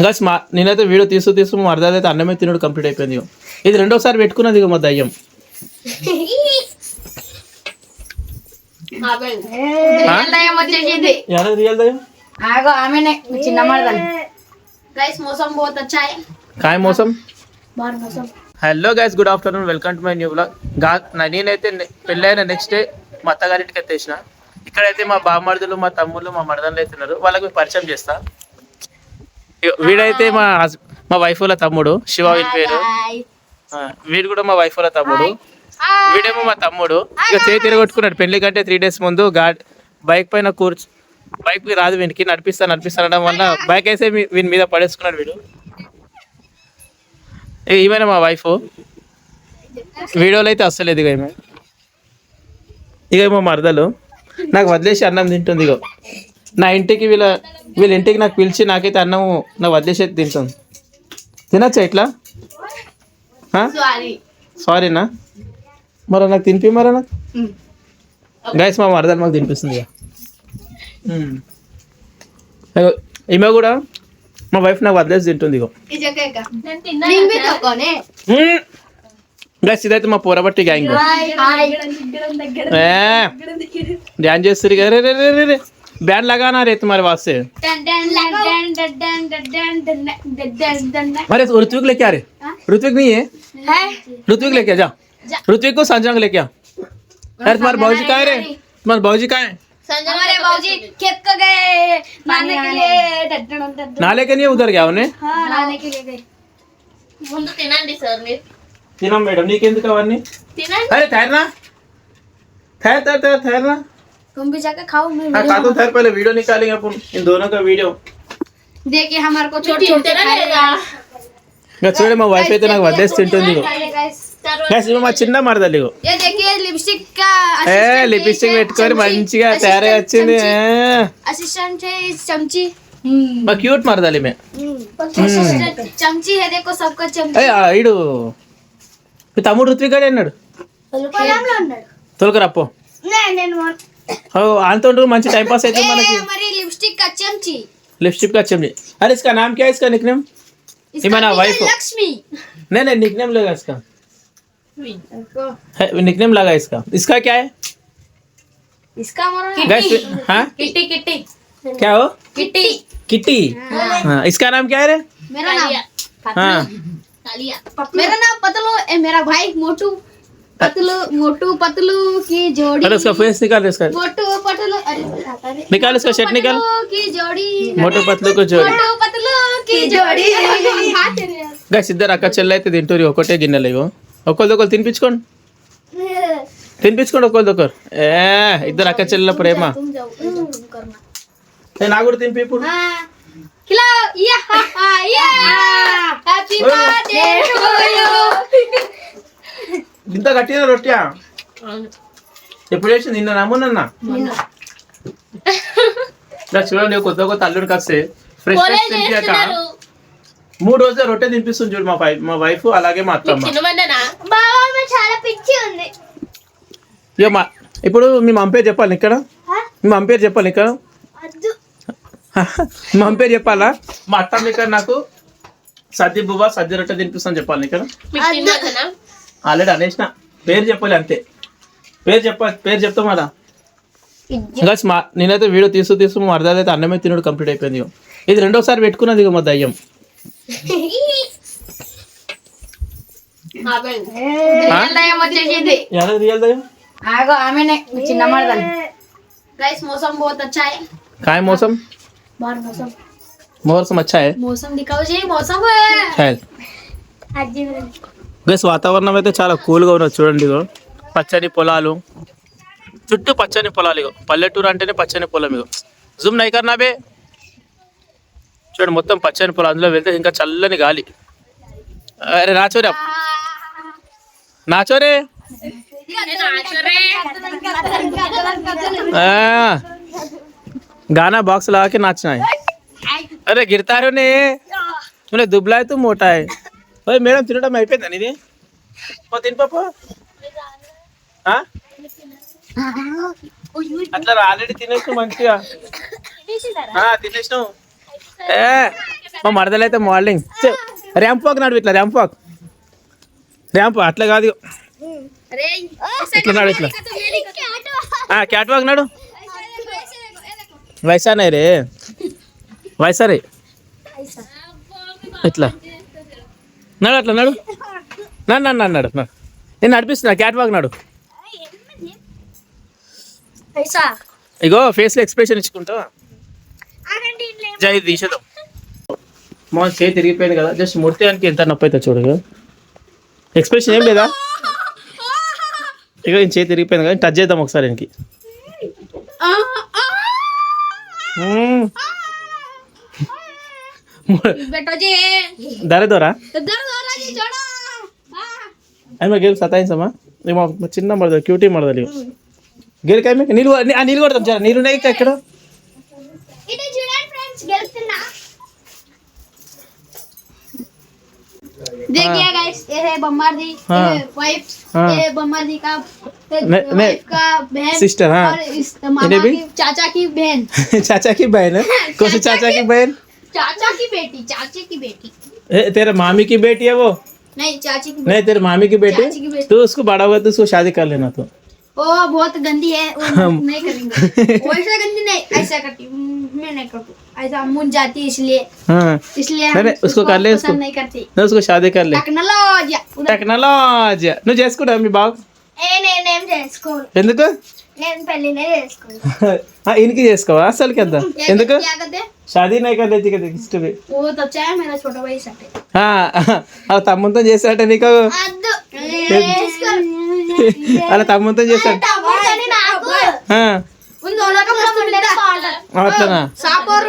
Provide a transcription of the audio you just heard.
Guys నేనైతే video తీస్తూ మా అర్థాలు అయితే అన్నమే తినడు కంప్లీట్ అయిపోయింది. ఇది రెండోసారి పెట్టుకున్నది మా దయ్యం. రియల్ దయ్యం కాయ మోసం. Hello guys, good afternoon, welcome to my new blog. నేనైతే పెళ్ళైన నెక్స్ట్ డే మా అత్తగారింటికి ఎత్తేసిన. ఇక్కడైతే మా బామ్మర్దులు, మా తమ్ముళ్ళు, మా మరదళ్ళు అయితే ఉన్నారు. వాళ్ళకి పరిచయం చేస్తా. వీడైతే మా వైఫ్ వాళ్ళ తమ్ముడు, శివ వీడి పేరు. వీడు కూడా మా వైఫ్ వాళ్ళ తమ్ముడు. వీడేమో మా తమ్ముడు. ఇక చేతి తిరగొట్టుకున్నాడు పెళ్లి కంటే 3 days ముందు. బైక్ పైన బైక్ రాదు వీనికి, నడిపిస్తానడం వల్ల బైక్ అయితే వీని మీద పడేసుకున్నాడు వీడు. ఈమెన మా వైఫ్. వీడియోలో అయితే అస్సలేదు ఇక ఏమో మరదలు నాకు వదిలేసి అన్నం తింటుంది. ఇగో నా ఇంటికి వీళ్ళ ఇంటికి నాకు పిలిచి నాకైతే అన్నం నాకు వదిలేసి అయితే తింటుంది. తినచ్చా ఇట్లా? సారీనా? మరి నాకు తినిపి. మరి నాకు గైస్ మా మరదలు మాకు తినిపిస్తుంది. ఈమె కూడా మా వైఫ్ నాకు వదిలేసి తింటుంది. ఇగో గైస్ ఇదైతే మా పోరబట్టి గ్యాంగ్. డ్యాన్స్ చేస్తారు రే बैंड लगाना रे तुम्हारे वास्ते से। अरे ऋत्विक लेके आ रहे? ऋत्विक नहीं है? ऋत्विक लेके जा। ऋत्विक को संजय लेके आ। अरे तुम्हारे बाबूजी कहाँ है रे? तुम्हारे बाबूजी कहाँ है? हमारे बाबूजी खेत को गए नहाने के लिए। नाले के लिए उधर गया उन्हें? हाँ, नहाने के लिए गए। ముందు తినండి సార్ మీరు. తినం మేడం, నీకెందుకు అవన్నీ? తినండి. अरे ठहरना, ठहरना। तुम भी जाकर खाओ। मैं हाँ खा तो ठहर, पहले वीडियो निकालेंगे अपन इन दोनों का वीडियो. देखिए हमारे को छोटे छोटे తింటారా లేదా? చూడండి మా వైఫ్ అయితే నాకు వదిలేసి తింటుంది. గైస్ ఇవి మా చిన్న మరదలు. ఇగో ये देखिए लिपस्टिक का లిప్స్టిక్ పెట్టుకొని మంచిగా తయారై వచ్చింది. असिस्टेंट है इस चमची। మా క్యూట్ మరదలు మే. चमची है देखो सबका चमची। ఈడు మీ తమ్ముడు ఋత్విక్ గాడే అన్నాడు. తొలకరప్పో आनतो మంచి टाइम पास అయితే మనకి. हमारी लिपस्टिक का चमची। लिपस्टिक का चमची। अरे इसका नाम क्या है? इसका निकनेम? इसका मेरा वाइफ लक्ष्मी। नहीं निकनेम लगा इसका, निकनेम लगा इसका. इसका क्या है? इसका हमारा गैस हाँ కిట్టి కిట్టి क्या हो? Kitty kitty. हाँ इसका नाम क्या है रे? मेरा नाम हाँ కాలియా. मेरा नाम पतलू। मेरा भाई मोटू पतलू की जोड़ी। अरे उसका फेस निकाल इसका, मोटू पतलू। अरे निकाल इसका शर्ट निकाल. की जोड़ी। मोटू पतलू को जोड़ी. मोटू पतलू की जोड़ी। గైస్ ఇద్దరు అక్క చెల్లి అయితే తింటూరు ఒకటే గిన్నెలు. ఇగో ఒకరిదొకరు తినిపించుకోండి ఒకరిదొకరు. ఇద్దరు అక్క చెల్లెల ప్రేమ. तुम जाओ करना। నాకు కూడా తినిపి ఇప్పుడు. खिलाओ। Happy birthday to you. ఇంత గట్టిగా రొట్టె ఎప్పుడు వేసింది? నిన్న నమ్మునన్నా చూడండి. కొత్త అల్లుడికి వస్తే ఫ్రెష్ తినిపించాక 3 రోజులు రొట్టె తినిపిస్తుంది చూడు మా వైఫ్, అలాగే మా అత్తమ్మ. తినమన్నానా? బాబా मैं చాలా పిచ్చి ఉంది. ఇక ఇప్పుడు మీ మమ్మీ పేరు చెప్పాలి ఇక్కడ. మీ మమ్మీ పేరు చెప్పాలి ఇక్కడ. మా మమ్మీ పేరు చెప్పాలా? మా అత్తమ్మ ఇక్కడ నాకు సద్ది బువ్వ సద్ది రొట్టె తినిపిస్తాను చెప్పాలి ఇక్కడ. మీకు తినమన్నానా? ఆల్రెడీ అనేసిన. పేరు చెప్పాలి అంతే. పేరు చెప్తాం అలా. గైస్ నేనైతే వీడియో తీస్తూ మా అర్థాలు అయితే అన్నమే తినడు కంప్లీట్ అయిపోయింది. ఇది రెండోసారి పెట్టుకున్నది మా దయ్యం. రియల్ దయ్యం आगो आमे ने चिन्ना मर्दन। गाइस मौसम बहुत अच्छा है। काय मौसम? बाहर मौसम अच्छा है. मौसम दिखाओ जी मौसम है। గైస్ వాతావరణం అయితే చాలా కూల్గా ఉన్నది చూడండి. ఇగో పచ్చని పొలాలు, చుట్టూ పచ్చని పొలాలు. ఇగో పల్లెటూరు అంటేనే పచ్చని పొలం. ఇగో జూమ్ నై కర్నా బే. చూడండి మొత్తం పచ్చని పొలం. అందులో వెళ్తే ఇంకా చల్లని గాలి. అరే నాచోరే నాచోరే. गाना बॉक्स लगा के नाचना है. अरे गिरता है ने तूने दुबला है, तू मोटा है. ओए मैडम తినడం అయిపోయిందా నీది? తిని పాప. అట్లా ఆల్రెడీ తినేసినావు మంచిగా. తినేసినావు. ఏ మా మరదలైతే మోడలింగ్ ర్యాంప్ వాక్ నడు ఇట్లా ర్యాంప్ అట్లా కాదు ఇట్లా నడు ఇట్లా క్యాట్ వాక్ నడు వైసానే రే వైసా రే ఇట్లా నడు అట్లా నడు నడు నేను నడిపిస్తున్నా క్యాట్ వాక్ నడు ఇగో ఫేస్లో ఎక్స్ప్రెషన్ ఇచ్చుకుంటా జై తీసేద్దాం మా చేతి తిరిగిపోయింది కదా జస్ట్ ముడితేనికి ఎంత నొప్పి అవుతుంది చూడు ఎక్స్ప్రెషన్ ఏం లేదా ఇక నేను చేతి తిరిగిపోయింది కదా టచ్ చేద్దాం ఒకసారి ఇంకి దొరా అమ్మ గేలు సతాయించమ్మా మా చిన్న మరదలు క్యూటీ మరదలు గేలికాయ నీళ్ళు నీళ్ళు కొడతాం చాలా నీళ్ళు ఉన్నాయి ఎక్కడ देखिए गाइस ये है बम्बार्दी ये वाइफ ये बम्बार्दी का वाइफ का बहन सिस्टर हाँ और इस मामा की चाचा की बहन चाचा की बहन है कौन सी चाचा की बहन चाचा की बेटी चाचे की बेटी तेरे मामी की बेटी है वो नहीं चाची की नहीं तेरे मामी की बेटी चाची की बेटी। तो उसको बड़ा हुआ तो उसको शादी कर लेना तो वो बहुत गंदी है वो नहीं करेंगे वैसा गंदी नहीं ऐसा करती मैं नहीं करती ऐसा मुंह जाती इसलिए हाँ इसलिए नहीं, उसको कर ले, उसको। पसंद नहीं करती ना उसको शादी कर ले टेक्नोलॉजी టెక్నాలజీ నువ్వు చేసుకుంటా మీ బాగు నేనేం చేసుకోను ఎందుకు నేను పెళ్ళినే చేసుకోను ఇనికి చేసుకోవా అసలుకి వద్దా ఎందుకు क्या कहते షాదీ నై कर लेती कहते किसी भी वो तो अच्छा है मेरा छोटा भाई सटे అలా తమ్ముతో చేస్తాట నీకు అద్దు అలా తమ్ముతో చేస్తాడు తమ్ముడని నాకు ఆ, ఉన్ दोनों का मस्त मिलता అట్లనా सांप और